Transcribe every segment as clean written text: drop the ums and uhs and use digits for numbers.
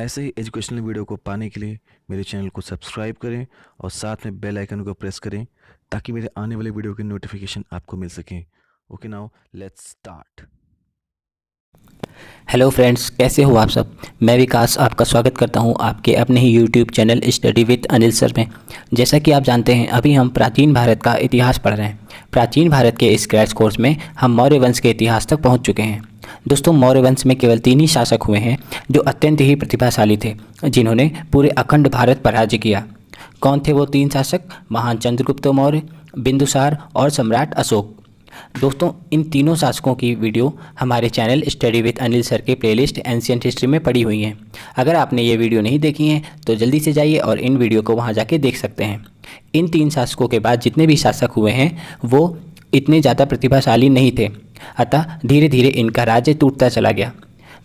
ऐसे ही educational video को पाने के लिए मेरे चैनल को सब्सक्राइब करें और साथ में बेल आइकन को प्रेस करें ताकि मेरे आने वाले वीडियो की नोटिफिकेशन आपको मिल सके। Okay, now let's start. Hello friends, कैसे हो आप सब। मैं विकास आपका स्वागत करता हूं आपके अपने ही YouTube channel study with Anil sir में। जैसा कि आप जानते हैं, अभी हम प्राचीन भारत का इतिहास पढ़ रहे हैं। प्राचीन भारत के इस क्रैश कोर्स में हम मौर्य वंश के इतिहास तक पहुंच चुके हैं। दोस्तों, मौर्य वंश में केवल 3 ही शासक हुए हैं जो अत्यंत ही प्रतिभाशाली थे, जिन्होंने पूरे अखंड भारत पर राज्य किया। कौन थे वो 3 शासक? महान चंद्रगुप्त मौर्य, बिंदुसार और सम्राट अशोक। दोस्तों, इन तीनों शासकों की वीडियो हमारे channel study with Anil sir के प्लेलिस्ट एंशिएंट हिस्ट्री में पड़ी हुई हैं। अगर आपने ये वीडियो नहीं देखी हैं तो जल्दी से जाइए और इन वीडियो को वहाँ जाके देख सकते हैं। इन 3 शासकों के बाद जितने भी शासक हुए हैं वो इतने ज़्यादा प्रतिभाशाली नहीं थे, अतः धीरे धीरे इनका राज्य टूटता चला गया।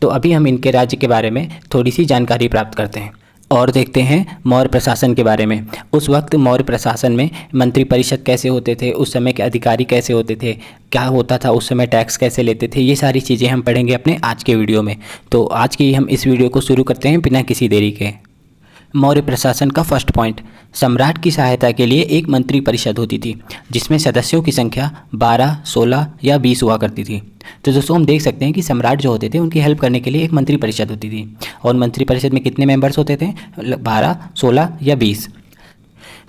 तो अभी हम इनके राज्य के बारे में थोड़ी सी जानकारी प्राप्त करते हैं और देखते हैं मौर्य प्रशासन के बारे में। उस वक्त मौर्य प्रशासन में मंत्री परिषद कैसे होते थे, उस समय के अधिकारी कैसे होते थे, क्या होता था उस समय, टैक्स कैसे लेते थे, ये सारी चीज़ें हम पढ़ेंगे अपने आज के वीडियो में। तो आज की हम इस वीडियो को शुरू करते हैं बिना किसी देरी के। मौर्य प्रशासन का फर्स्ट पॉइंट, सम्राट की सहायता के लिए एक मंत्री परिषद होती थी जिसमें सदस्यों की संख्या 12, 16 या 20 हुआ करती थी। तो दोस्तों, हम देख सकते हैं कि सम्राट जो होते थे उनकी हेल्प करने के लिए एक मंत्री परिषद होती थी। और मंत्री परिषद में कितने मेंबर्स होते थे? 12, 16 या 20।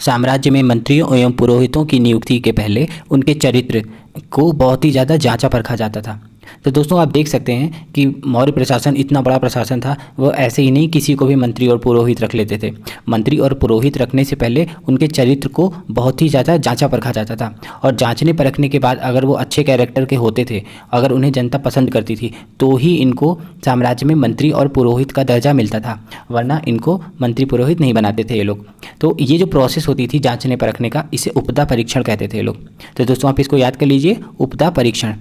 साम्राज्य में मंत्रियों एवं पुरोहितों की नियुक्ति के पहले उनके चरित्र को बहुत ही ज़्यादा जांचा परखा जाता था। तो दोस्तों, आप देख सकते हैं कि मौर्य प्रशासन इतना बड़ा प्रशासन था, वो ऐसे ही नहीं किसी को भी मंत्री और पुरोहित रख लेते थे। मंत्री और पुरोहित रखने से पहले उनके चरित्र को बहुत ही ज़्यादा जांचा परखा जाता था। और जांचने परखने के बाद अगर वो अच्छे कैरेक्टर के होते थे, अगर उन्हें जनता पसंद करती थी, तो ही इनको साम्राज्य में मंत्री और पुरोहित का दर्जा मिलता था, वरना इनको मंत्री पुरोहित नहीं बनाते थे ये लोग। तो ये जो प्रोसेस होती थी जाँचने परखने का, इसे उपदा परीक्षण कहते थे ये लोग। तो दोस्तों, आप इसको याद कर लीजिए, उपदा परीक्षण।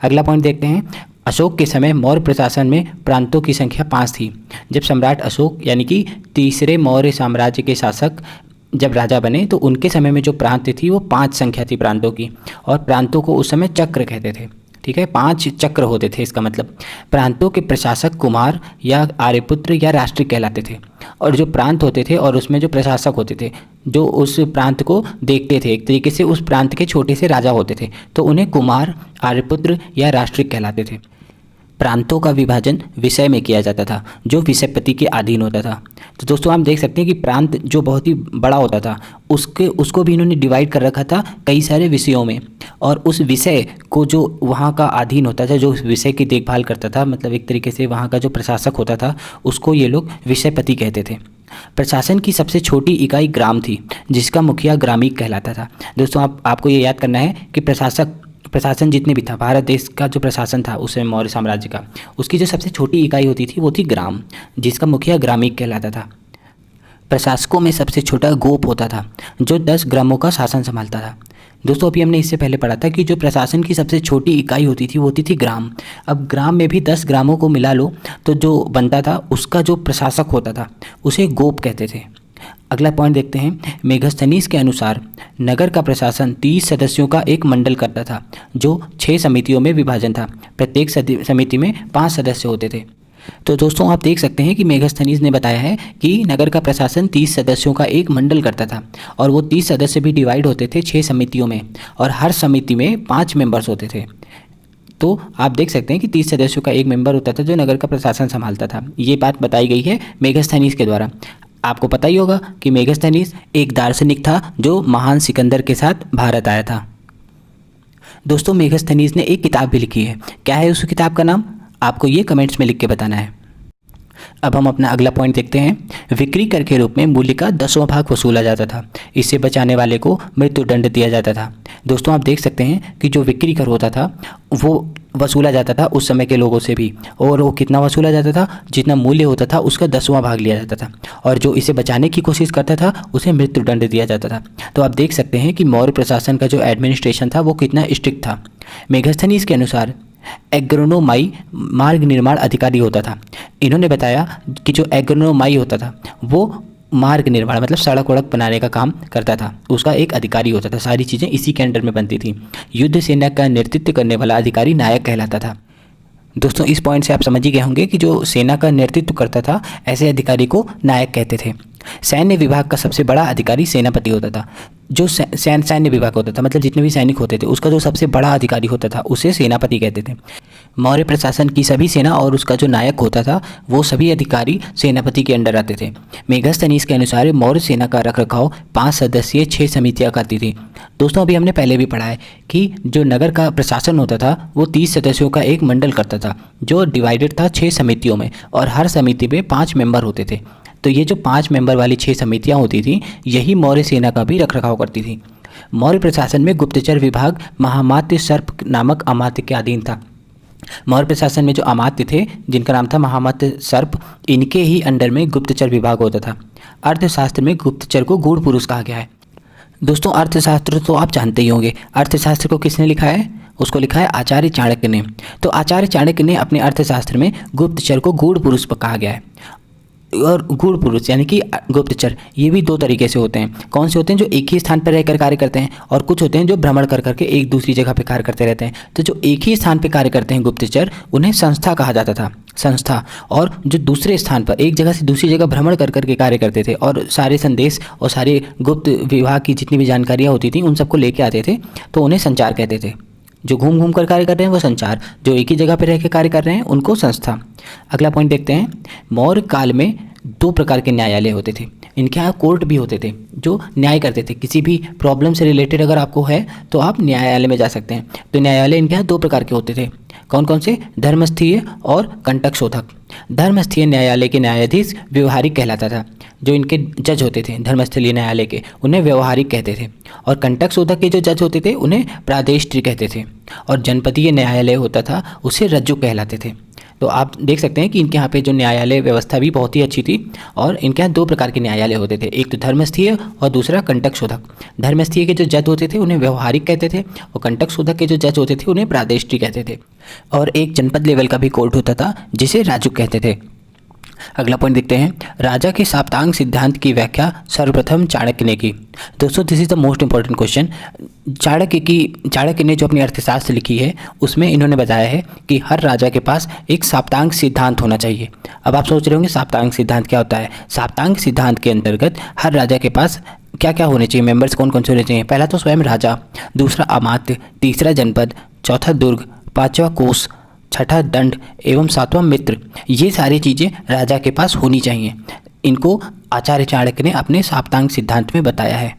अगला पॉइंट देखते हैं। अशोक के समय मौर्य प्रशासन में प्रांतों की संख्या 5 थी। जब सम्राट अशोक यानी कि तीसरे मौर्य साम्राज्य के शासक जब राजा बने तो उनके समय में जो प्रांत थी वो 5 संख्या थी प्रांतों की। और प्रांतों को उस समय चक्र कहते थे। ठीक है, 5 चक्र होते थे। इसका मतलब प्रांतों के प्रशासक कुमार या आर्यपुत्र या राष्ट्रिक कहलाते थे। और जो प्रांत होते थे और उसमें जो प्रशासक होते थे, जो उस प्रांत को देखते थे, एक तरीके से उस प्रांत के छोटे से राजा होते थे, तो उन्हें कुमार, आर्यपुत्र या राष्ट्रिक कहलाते थे। प्रांतों का विभाजन विषय में किया जाता था जो विषयपति के अधीन होता था। तो दोस्तों, आप देख सकते हैं कि प्रांत जो बहुत ही बड़ा होता था उसको भी इन्होंने डिवाइड कर रखा था कई सारे विषयों में। और उस विषय को जो वहाँ का अधीन होता था, जो उस विषय की देखभाल करता था, मतलब एक तरीके से वहाँ का जो प्रशासक होता था, उसको ये लोग विषयपति कहते थे। प्रशासन की सबसे छोटी इकाई ग्राम थी जिसका मुखिया ग्रामीक कहलाता था। दोस्तों, आपको ये याद करना है कि प्रशासन जितने भी था, भारत देश का जो प्रशासन था उस समय मौर्य साम्राज्य का, उसकी जो सबसे छोटी इकाई होती थी वो थी ग्राम, जिसका मुखिया ग्रामीक कहलाता था। प्रशासकों में सबसे छोटा गोप होता था जो 10 ग्रामों का शासन संभालता था। दोस्तों, अभी हमने इससे पहले पढ़ा था कि जो प्रशासन की सबसे छोटी इकाई होती थी वो होती थी ग्राम। अब ग्राम में भी 10 ग्रामों को मिला लो तो जो बनता था, उसका जो प्रशासक होता था उसे गोप कहते थे। अगला पॉइंट देखते हैं। मेगस्थनीज के अनुसार नगर का प्रशासन 30 सदस्यों का एक मंडल करता था जो 6 समितियों में विभाजन था। प्रत्येक समिति में 5 सदस्य होते थे। तो दोस्तों, आप देख सकते हैं कि मेगस्थनीज ने बताया है कि नगर का प्रशासन 30 सदस्यों का एक मंडल करता था और वो 30 सदस्य भी डिवाइड होते थे 6 समितियों में, और हर समिति में 5 मेंबर्स होते थे। तो आप देख सकते हैं कि 30 सदस्यों का एक मेंबर होता था जो नगर का प्रशासन संभालता था। ये बात बताई गई है मेगस्थनीज के द्वारा। आपको पता ही होगा कि मेगस्थनीज एक दार्शनिक था जो महान सिकंदर के साथ भारत आया था। दोस्तों, मेगस्थनीज ने एक किताब भी लिखी है। क्या है उस किताब का नाम? आपको ये कमेंट्स में लिख के बताना है। अब हम अपना अगला पॉइंट देखते हैं। बिक्री कर के रूप में मूल्य का 10वां भाग वसूला जाता था। इससे बचाने वाले को मृत्युदंड दिया जाता था। दोस्तों, आप देख सकते हैं कि जो बिक्री कर होता था वो वसूला जाता था उस समय के लोगों से भी, और वो कितना वसूला जाता था? जितना मूल्य होता था उसका 10वां भाग लिया जाता था, और जो इसे बचाने की कोशिश करता था उसे मृत्युदंड दिया जाता था। तो आप देख सकते हैं कि मौर्य प्रशासन का जो एडमिनिस्ट्रेशन था वो कितना स्ट्रिक्ट था। मेगस्थनीज के अनुसार एग्रोनोमाई मार्ग निर्माण अधिकारी होता था। इन्होंने बताया कि जो एग्रोनोमाई होता था वो मार्ग निर्माण मतलब सड़क वड़क बनाने का काम करता था, उसका एक अधिकारी होता था। सारी चीज़ें इसी के अंडर में बनती थी। युद्ध सेना का नेतृत्व करने वाला अधिकारी नायक कहलाता था। दोस्तों इस पॉइंट से आप समझ ही गए होंगे कि जो सेना का नेतृत्व करता था ऐसे अधिकारी को नायक कहते थे। सैन्य विभाग का सबसे बड़ा अधिकारी सेनापति होता था। जो सैन्य विभाग होता था मतलब जितने भी सैनिक होते थे उसका जो सबसे बड़ा अधिकारी होता था उसे सेनापति कहते थे। मौर्य प्रशासन की सभी सेना और उसका जो नायक होता था वो सभी अधिकारी सेनापति के अंडर आते थे। मेगास्थनीज के अनुसार मौर्य सेना का रखरखाव 5 सदस्यीय 6 समितियां करती थी। दोस्तों अभी हमने पहले भी पढ़ा है कि जो नगर का प्रशासन होता था वो 30 सदस्यों का एक मंडल करता था जो डिवाइडेड था 6 समितियों में, और हर समिति में 5 मेंबर होते थे। तो ये जो 5 मेंबर वाली 6 समितियां होती थी यही मौर्य सेना का भी रखरखाव करती थी। मौर्य प्रशासन में गुप्तचर विभाग महामात्य सर्प नामक अमात्य के अधीन था। मौर्य प्रशासन में जो अमात्य थे जिनका नाम था महामात्य सर्प, इनके ही अंडर में गुप्तचर विभाग होता था। अर्थशास्त्र में गुप्तचर को गूढ़ पुरुष कहा गया है। दोस्तों अर्थशास्त्र तो आप जानते ही होंगे। अर्थशास्त्र को किसने लिखा है? उसको लिखा है आचार्य चाणक्य ने। तो आचार्य चाणक्य ने अपने अर्थशास्त्र में गुप्तचर को गूढ़ पुरुष कहा गया है। और गूढ़ पुरुष यानी कि गुप्तचर ये भी 2 तरीके से होते हैं। कौन से होते हैं? जो एक ही स्थान पर रहकर कार्य करते हैं, और कुछ होते हैं जो भ्रमण कर करके एक दूसरी जगह पे कार्य करते रहते हैं। तो जो एक ही स्थान पे कार्य करते हैं गुप्तचर, उन्हें संस्था कहा जाता था, संस्था। और जो दूसरे स्थान पर एक जगह से दूसरी जगह भ्रमण कर करके कार्य करते थे और सारे संदेश और सारे गुप्त विभाग की जितनी भी जानकारियाँ होती थी उन सबको लेके आते थे, तो उन्हें संचार कहते थे। जो घूम घूम कर कार्य कर रहे हैं वो संचार, जो एक ही जगह पर रह के कार्य कर रहे हैं उनको संस्था। अगला पॉइंट देखते हैं। मौर्य काल में 2 प्रकार के न्यायालय होते थे। इनके यहाँ कोर्ट भी होते थे जो न्याय करते थे। किसी भी प्रॉब्लम से रिलेटेड अगर आपको है तो आप न्यायालय में जा सकते हैं। तो न्यायालय इनके यहाँ 2 प्रकार के होते थे। कौन कौन से? धर्मस्थीय और कंटक शोधक। धर्मस्थीय न्यायालय के न्यायाधीश व्यवहारिक कहलाता था। जो इनके जज होते थे धर्मस्थलीय न्यायालय के, उन्हें व्यवहारिक कहते थे। और कंटक शोधक के जो जज होते थे उन्हें प्रादेष्ट्रीय कहते थे। और जनपदीय न्यायालय होता था उसे रज्जुक कहलाते थे। तो आप देख सकते हैं कि इनके यहाँ पे जो न्यायालय व्यवस्था भी बहुत ही अच्छी थी। और इनके यहाँ 2 प्रकार के न्यायालय होते थे, एक तो धर्मस्थीय और दूसरा कंटक शोधक। धर्मस्थीय के जो जज होते थे उन्हें व्यवहारिक कहते थे, और कंटक शोधक के जो जज होते थे उन्हें प्रादेष्ट्रीय कहते थे। और एक जनपद लेवल का भी कोर्ट होता था जिसे राजुक कहते थे। अगला पॉइंट देखते हैं। राजा के साप्तांग सिद्धांत की व्याख्या सर्वप्रथम चाणक्य ने की। दोस्तों this is the most important question. Chanakya ने जो अपनी अर्थशास्त्र लिखी है उसमें इन्होंने बताया है कि हर राजा के पास एक साप्तांग सिद्धांत होना चाहिए। अब आप सोच रहे होंगे साप्तांग सिद्धांत क्या होता है? साप्तांग सिद्धांत के अंतर्गत हर राजा के पास क्या क्या होने चाहिए, मेंबर्स कौन कौन से होने चाहिए? पहला तो स्वयं राजा, दूसरा अमात्य, तीसरा जनपद, चौथा दुर्ग, 5वां कोष, 6ठा दंड एवं 7वां मित्र। ये सारी चीज़ें राजा के पास होनी चाहिए। इनको आचार्य चाणक्य ने अपने साप्तांग सिद्धांत में बताया है।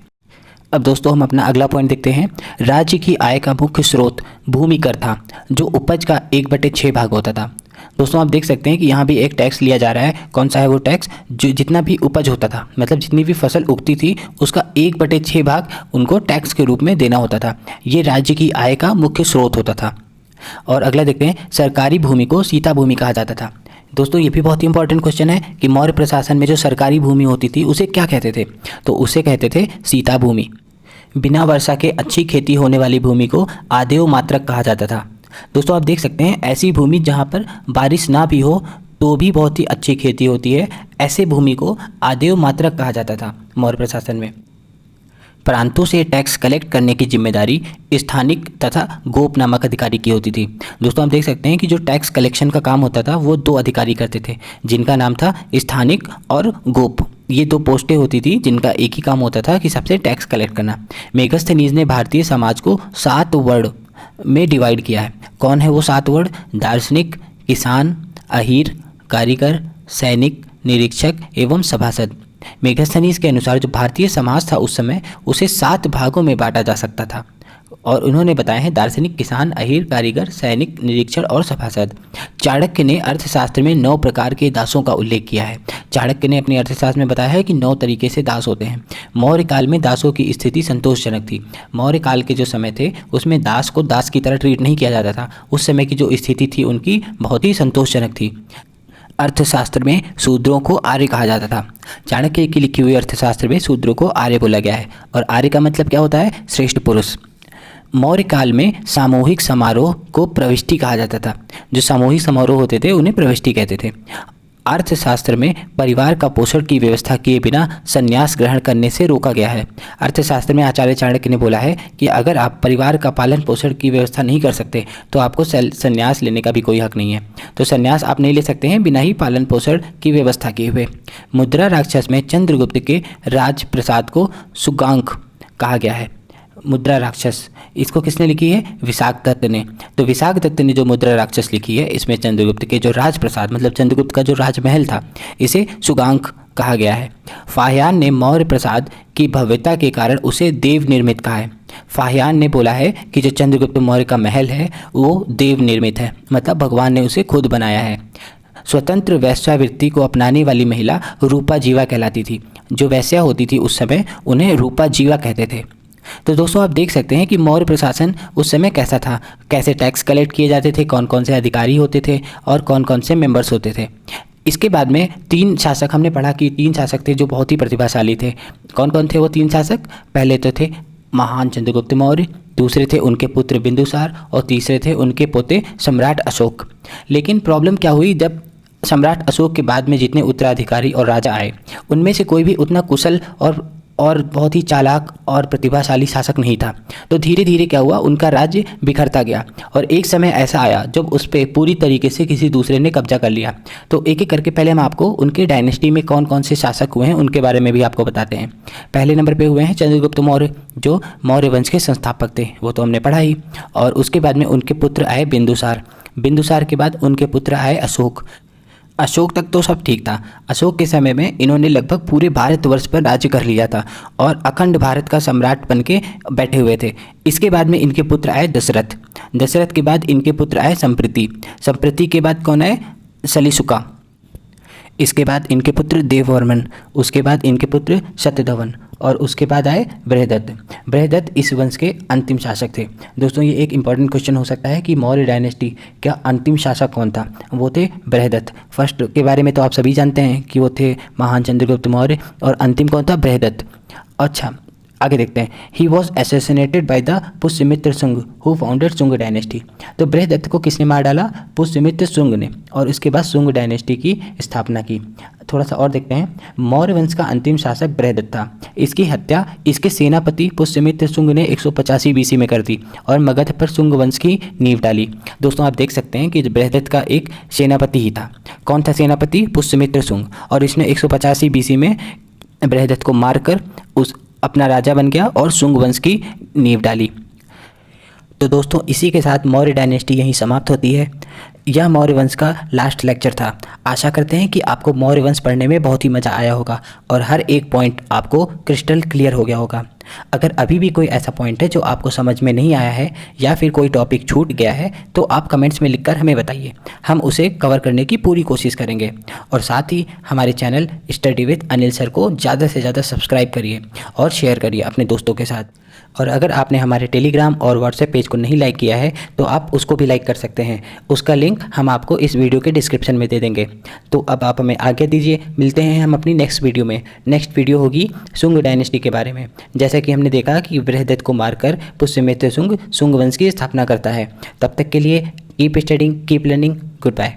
अब दोस्तों हम अपना अगला पॉइंट देखते हैं। राज्य की आय का मुख्य स्रोत भूमि कर था जो उपज का 1/6 भाग होता था। दोस्तों आप देख सकते हैं कि यहाँ भी एक टैक्स लिया जा रहा है। कौन सा है वो टैक्स? जो जितना भी उपज होता था मतलब जितनी भी फसल उगती थी उसका 1/6 भाग उनको टैक्स के रूप में देना होता था। ये राज्य की आय का मुख्य स्रोत होता था। और अगला देखते हैं। सरकारी भूमि को सीता भूमि कहा जाता था। दोस्तों ये भी बहुत ही इंपॉर्टेंट क्वेश्चन है कि मौर्य प्रशासन में जो सरकारी भूमि होती थी उसे क्या कहते थे? तो उसे कहते थे सीता भूमि। बिना वर्षा के अच्छी खेती होने वाली भूमि को आदेव मात्रक कहा जाता था। दोस्तों आप देख सकते हैं ऐसी भूमि जहाँ पर बारिश ना भी हो तो भी बहुत ही अच्छी खेती होती है, ऐसे भूमि को आदेव मात्रक कहा जाता था मौर्य प्रशासन में। प्रांतों से टैक्स कलेक्ट करने की जिम्मेदारी स्थानिक तथा गोप नामक अधिकारी की होती थी। दोस्तों आप देख सकते हैं कि जो टैक्स कलेक्शन का काम होता था वो 2 अधिकारी करते थे जिनका नाम था स्थानिक और गोप। ये 2 पोस्टें होती थी जिनका एक ही काम होता था कि सबसे टैक्स कलेक्ट करना। मेगास्थनीज ने भारतीय समाज को 7 वर्ग में डिवाइड किया है। कौन है वो 7 वर्ग? दार्शनिक, किसान, अहीर, कारीगर, सैनिक, निरीक्षक एवं सभासद। मेगास्थनीज के अनुसार जो भारतीय समाज था उस समय उसे 7 भागों में बांटा जा सकता था। और उन्होंने बताया है दार्शनिक, किसान, अहीर, कारीगर, सैनिक, निरीक्षण और सभासद। चाणक्य ने अर्थशास्त्र में 9 प्रकार के दासों का उल्लेख किया है। चाणक्य ने अपने अर्थशास्त्र में बताया है कि 9 तरीके से दास होते हैं। मौर्य काल में दासों की स्थिति संतोषजनक थी। मौर्य काल के जो समय थे उसमें दास को दास की तरह ट्रीट नहीं किया जाता था। उस समय की जो स्थिति थी उनकी बहुत ही संतोषजनक थी। अर्थशास्त्र में शूद्रों को आर्य कहा जाता था। चाणक्य की लिखी हुई अर्थशास्त्र में शूद्रों को आर्य बोला गया है। और आर्य का मतलब क्या होता है? श्रेष्ठ पुरुष। मौर्य काल में सामूहिक समारोह को प्रविष्टि कहा जाता था। जो सामूहिक समारोह होते थे उन्हें प्रविष्टि कहते थे। अर्थशास्त्र में परिवार का पोषण की व्यवस्था किए बिना संन्यास ग्रहण करने से रोका गया है। अर्थशास्त्र में आचार्य चाणक्य ने बोला है कि अगर आप परिवार का पालन पोषण की व्यवस्था नहीं कर सकते तो आपको संन्यास लेने का भी कोई हक नहीं है। तो संन्यास आप नहीं ले सकते हैं बिना ही पालन पोषण की व्यवस्था किए हुए। मुद्रा राक्षस में चंद्रगुप्त के राजप्रसाद को सुगांक कहा गया है। मुद्रा राक्षस इसको किसने लिखी है? विशाख दत्त ने। तो विशाख दत्त ने जो मुद्रा राक्षस लिखी है इसमें चंद्रगुप्त के जो राजप्रसाद मतलब चंद्रगुप्त का जो राजमहल था इसे सुगांक कहा गया है। फाहियान ने मौर्य प्रसाद की भव्यता के कारण उसे देव निर्मित कहा है। फाहियान ने बोला है कि जो चंद्रगुप्त मौर्य का महल है वो देव निर्मित है, मतलब भगवान ने उसे खुद बनाया है। स्वतंत्र वैश्यावृत्ति को अपनाने वाली महिला रूपा जीवा कहलाती थी। जो वैश्या होती थी उस समय उन्हें रूपा जीवा कहते थे। तो दोस्तों आप देख सकते हैं कि मौर्य प्रशासन उस समय कैसा था, कैसे टैक्स कलेक्ट किए जाते थे, कौन कौन से अधिकारी होते थे और कौन कौन से मेंबर्स होते थे। इसके बाद में 3 शासक हमने पढ़ा कि 3 शासक थे जो बहुत ही प्रतिभाशाली थे। कौन कौन थे वो 3 शासक? पहले तो थे महान चंद्रगुप्त मौर्य, दूसरे थे उनके पुत्र बिंदुसार और तीसरे थे उनके पोते सम्राट अशोक। लेकिन प्रॉब्लम क्या हुई, जब सम्राट अशोक के बाद में जितने उत्तराधिकारी और राजा आए उनमें से कोई भी उतना कुशल और बहुत ही चालाक और प्रतिभाशाली शासक नहीं था। तो धीरे धीरे क्या हुआ, उनका राज्य बिखरता गया और एक समय ऐसा आया जब उस पर पूरी तरीके से किसी दूसरे ने कब्जा कर लिया। तो एक एक करके पहले हम आपको उनके डायनेस्टी में कौन कौन से शासक हुए हैं उनके बारे में भी आपको बताते हैं। पहले नंबर पे हुए हैं चंद्रगुप्त मौर्य, जो मौर्य वंश के संस्थापक थे, वो तो हमने पढ़ा ही। और उसके बाद में उनके पुत्र आए बिंदुसार, बिंदुसार के बाद उनके पुत्र आए अशोक। अशोक तक तो सब ठीक था। अशोक के समय में इन्होंने लगभग पूरे भारतवर्ष पर राज्य कर लिया था और अखंड भारत का सम्राट बन के बैठे हुए थे। इसके बाद में इनके पुत्र आए दशरथ, दशरथ के बाद इनके पुत्र आए संप्रति, संप्रति के बाद कौन आए? सलीसुका। इसके बाद इनके पुत्र देववर्मन, उसके बाद इनके पुत्र सत्यधवन और उसके बाद आए बृहदत्त। बृहदत्त इस वंश के अंतिम शासक थे। दोस्तों ये एक इंपॉर्टेंट क्वेश्चन हो सकता है कि मौर्य डायनेस्टी का अंतिम शासक कौन था? वो थे बृहदत्त। फर्स्ट के बारे में तो आप सभी जानते हैं कि वो थे महान चंद्रगुप्त मौर्य और अंतिम कौन था? बृहदत्त। अच्छा आगे देखते हैं। He was assassinated by the Pushyamitra Shunga who founded Shunga dynasty. तो बृहदत्त को किसने मार डाला? पुष्यमित्र शुंग ने, और उसके बाद शुंग डायनेस्टी की स्थापना की। थोड़ा सा और देखते हैं। मौर्य वंश का अंतिम शासक बृहदत्त था। इसकी हत्या इसके सेनापति पुष्यमित्र शुंग ने 185 BC में कर दी और मगध पर शुंग वंश की नींव डाली। दोस्तों आप देख सकते हैं कि बृहदत्त का एक सेनापति ही था। कौन था सेनापति? पुष्यमित्र शुंग। और इसने 185 BC में बृहदत्त को मारकर उस अपना राजा बन गया और शुंग वंश की नींव डाली। तो दोस्तों इसी के साथ मौर्य डायनेस्टी यहीं समाप्त होती है। यह मौर्य वंश का लास्ट लेक्चर था। आशा करते हैं कि आपको मौर्य वंश पढ़ने में बहुत ही मज़ा आया होगा और हर एक पॉइंट आपको क्रिस्टल क्लियर हो गया होगा। अगर अभी भी कोई ऐसा पॉइंट है जो आपको समझ में नहीं आया है या फिर कोई टॉपिक छूट गया है तो आप कमेंट्स में लिखकर हमें बताइए, हम उसे कवर करने की पूरी कोशिश करेंगे। और साथ ही हमारे channel study with Anil sir को ज़्यादा से ज़्यादा सब्सक्राइब करिए और शेयर करिए अपने दोस्तों के साथ। और अगर आपने हमारे टेलीग्राम और व्हाट्सएप पेज को नहीं लाइक किया है तो आप उसको भी लाइक कर सकते हैं। उसका लिंक हम आपको इस वीडियो के डिस्क्रिप्शन में दे देंगे। तो अब आप हमें आज्ञा दीजिए, मिलते हैं हम अपनी नेक्स्ट वीडियो में। नेक्स्ट वीडियो होगी शुंग डायनेस्टी के बारे में। जैसा कि हमने देखा कि बृहदत्त को मारकर पुष्यमित्र शुंग वंश की स्थापना करता है। तब तक के लिए keep studying, keep learning, good bye.